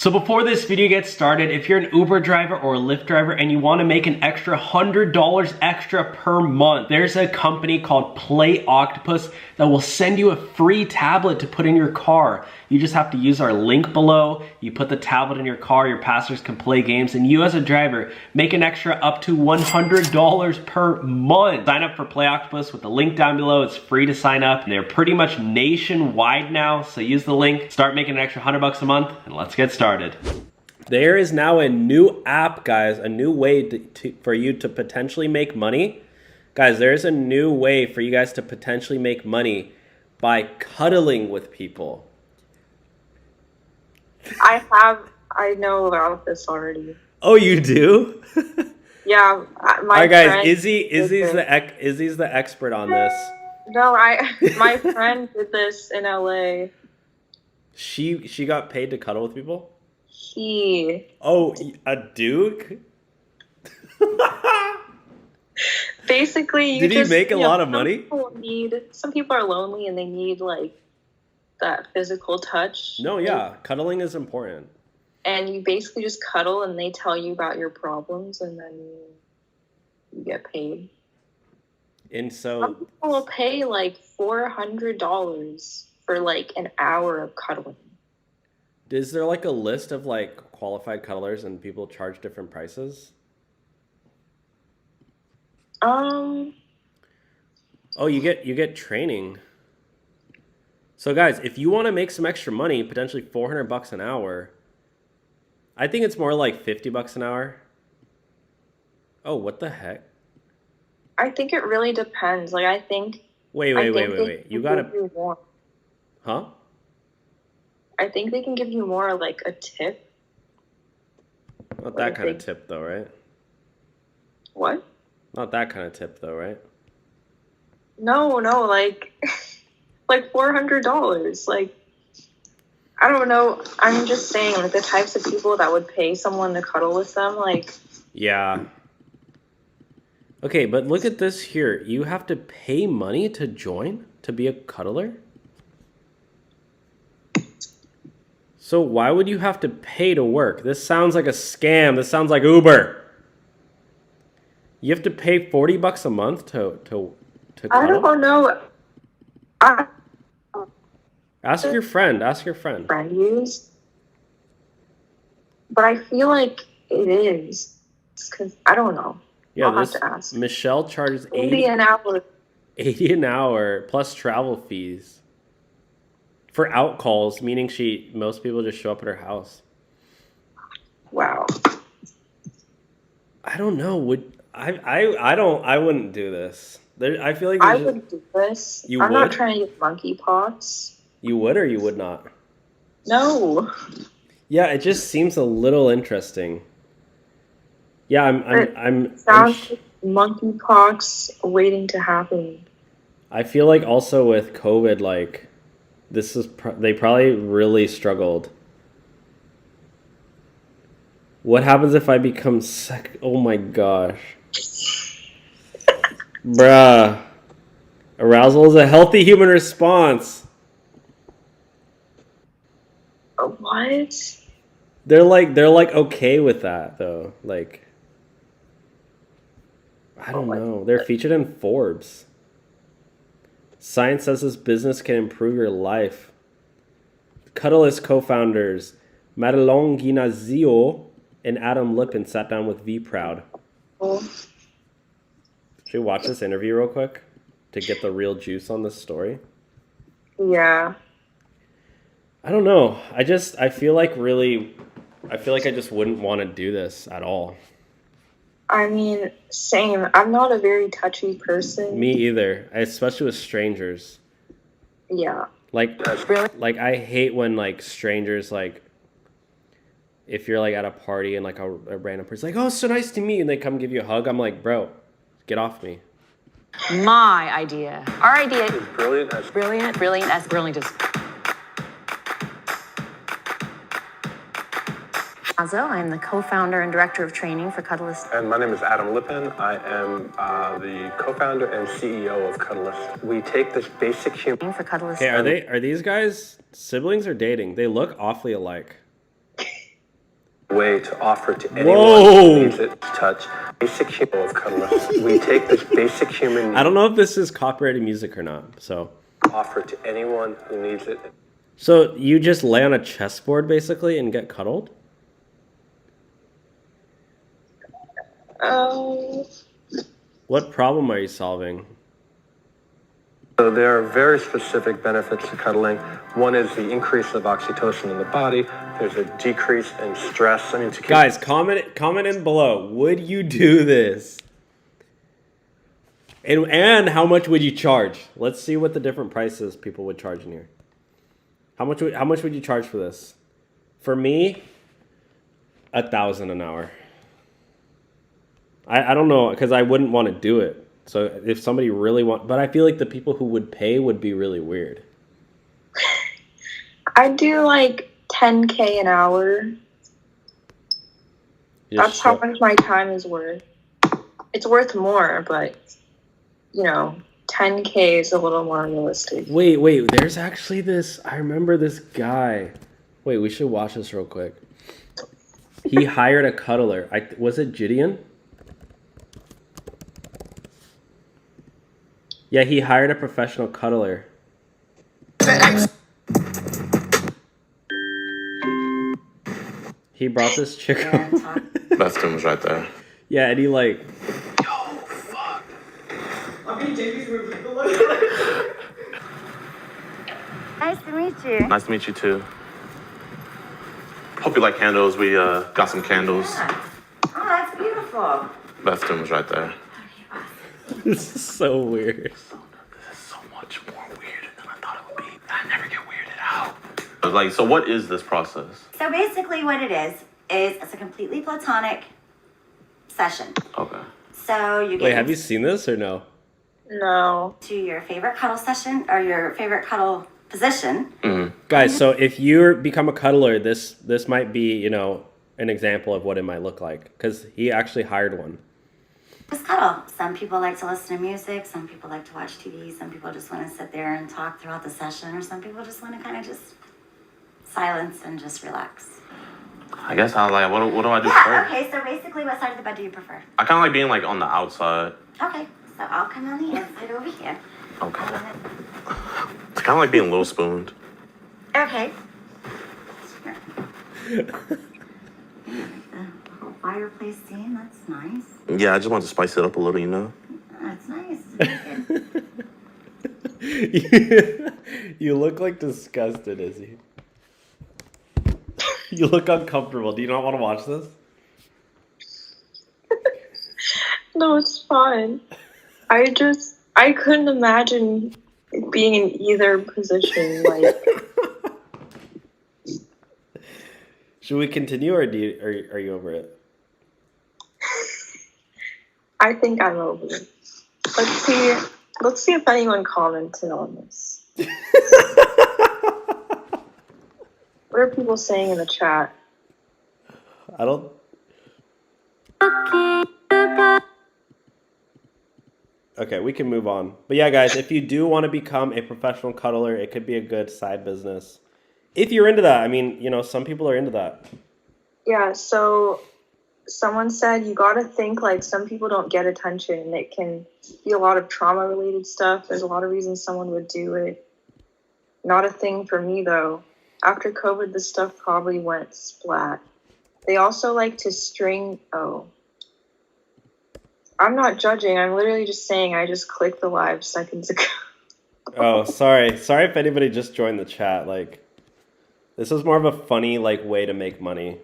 So before this video gets started, if you're an Uber driver or a Lyft driver and you want to make an extra $100 extra per month, there's a company called Play Octopus that will send you a free tablet to put in your car. You just have to use our link below. You put the tablet in your car, your passengers can play games, and you as a driver make an extra up to $100 per month. Sign up for Play Octopus with the link down below. It's free to sign up. They're pretty much nationwide now, so use the link, start making an extra $100 a month, and let's get started. There is now a new app, guys, a new way for you to potentially make money. Guys, there's a new way for you guys to potentially make money by cuddling with people. I know about this already. Oh, you do? Yeah, All right, guys, Izzy's the expert on this. No, my friend did this in LA. She got paid to cuddle with people? Oh, a duke? Basically, did he make a lot of money? Some people are lonely and they need like that physical touch. No, yeah, cuddling is important. And you basically just cuddle and they tell you about your problems and then you get paid. And so some people will pay like $400 for like an hour of cuddling. Is there like a list of like qualified cuddlers and people charge different prices? Oh, you get training. So guys, if you want to make some extra money, potentially $400 an hour, I think it's more like $50 an hour. Oh, what the heck? I think it really depends. Like, I think. Wait. You gotta. Huh? I think they can give you more, like a tip. Not that kind of tip, though, right? What? Not that kind of tip, though, right? No, like, like $400. Like, I don't know. I'm just saying, like, the types of people that would pay someone to cuddle with them, like. Yeah. Okay, but look at this here. You have to pay money to join, to be a cuddler? So why would you have to pay to work? This sounds like a scam. This sounds like Uber. You have to pay $40 a month to cuddle? I don't know. Ask your friend. Friend use. But I feel like it is. Because I don't know. Yeah, I'll have to ask. Michelle charges $80 an hour. $80 an hour plus travel fees. For out calls, meaning most people just show up at her house. Wow. I don't know. I wouldn't do this. I feel like I would do this. I'm not trying to get monkeypox. You would or you would not? No. Yeah, it just seems a little interesting. Yeah, I'm sounds like monkeypox waiting to happen. I feel like also with COVID, like they probably really struggled. What happens if I become sick? Oh my gosh. Bruh. Arousal is a healthy human response. What? They're like okay with that though. Like, I don't know. They're featured in Forbes. Science says this business can improve your life. Cuddle co-founders Madelon Guinazio and Adam Lippin sat down with V Proud. Should we watch this interview real quick to get the real juice on this story? Yeah. I don't know. I feel like I just wouldn't want to do this at all. I mean, same. I'm not a very touchy person. Me either, especially with strangers. Yeah. Like I hate when like strangers, like if you're like at a party and like a random person's like, "Oh, so nice to meet you," and they come give you a hug. I'm like, bro, get off me. My idea. Our idea is brilliant. Brilliant as I'm the co-founder and director of training for Cuddle. And my name is Adam Lippin. I am the co-founder and CEO of Cuddle. We take this basic human for Cuddle. Okay, are these guys siblings or dating? They look awfully alike. way to offer to anyone Whoa. who needs it to touch basic human of cuddlers. We take this basic human I don't know if this is copyrighted music or not, so. offer to anyone who needs it. So you just lay on a chessboard basically and get cuddled? What problem are you solving? So there are very specific benefits to cuddling. One is the increase of oxytocin in the body. There's a decrease in stress. I mean, to keep... Guys, comment in below. Would you do this? And how much would you charge? Let's see what the different prices people would charge in here. How much would you charge for this? For me, $1,000 an hour. I don't know, because I wouldn't want to do it. So if somebody really but I feel like the people who would pay would be really weird. I'd do like $10K an hour. That's how much my time is worth. It's worth more, but you know, 10K is a little more realistic. Wait, there's actually this, I remember this guy. Wait, we should watch this real quick. He hired a cuddler. Was it Gideon? Yeah, he hired a professional cuddler. He brought this chick. Dustin was right there. Yeah, and he like. Yo, fuck. I'm in JB's room. Nice to meet you. Nice to meet you too. Hope you like candles. We got some candles. Yeah. Oh, that's beautiful. Dustin was right there. This is so weird. This is so much more weird than I thought it would be. I never get weirded out. Like, so what is this process? So basically what it is it's a completely platonic session. Okay. So you get Wait, have you seen this or no? No. to your favorite cuddle session or your favorite cuddle position. Mm-hmm. Guys, so if you become a cuddler, this might be, you know, an example of what it might look like. Because he actually hired one. Just cuddle. Some people like to listen to music. Some people like to watch TV. Some people just want to sit there and talk throughout the session. Or some people just want to kind of just silence and just relax. I guess I like, what do I do Yeah, first? okay. So basically, what side of the bed do you prefer? I kind of like being like on the outside. Okay. So I'll come on the inside over here. Okay. It's kind of like being little spooned. Okay. Sure. The whole fireplace scene, that's nice. Yeah, I just want to spice it up a little, you know? That's nice. You look like disgusted, Izzy. You look uncomfortable. Do you not want to watch this? No, it's fine. I couldn't imagine being in either position. Like, Should we continue, or are you over it? I think I'm over it. Let's see if anyone commented on this. What are people saying in the chat? I don't. Okay, we can move on. But yeah, guys, if you do want to become a professional cuddler, it could be a good side business. If you're into that, I mean, you know, some people are into that. Yeah, so someone said you gotta think like some people don't get attention. It can be a lot of trauma related stuff. There's a lot of reasons someone would do it. Not a thing for me though. After COVID, this stuff probably went splat. They also like to I'm not judging. I'm literally just saying I just clicked the live seconds ago. Oh, sorry. Sorry if anybody just joined the chat. Like, this is more of a funny, like, way to make money.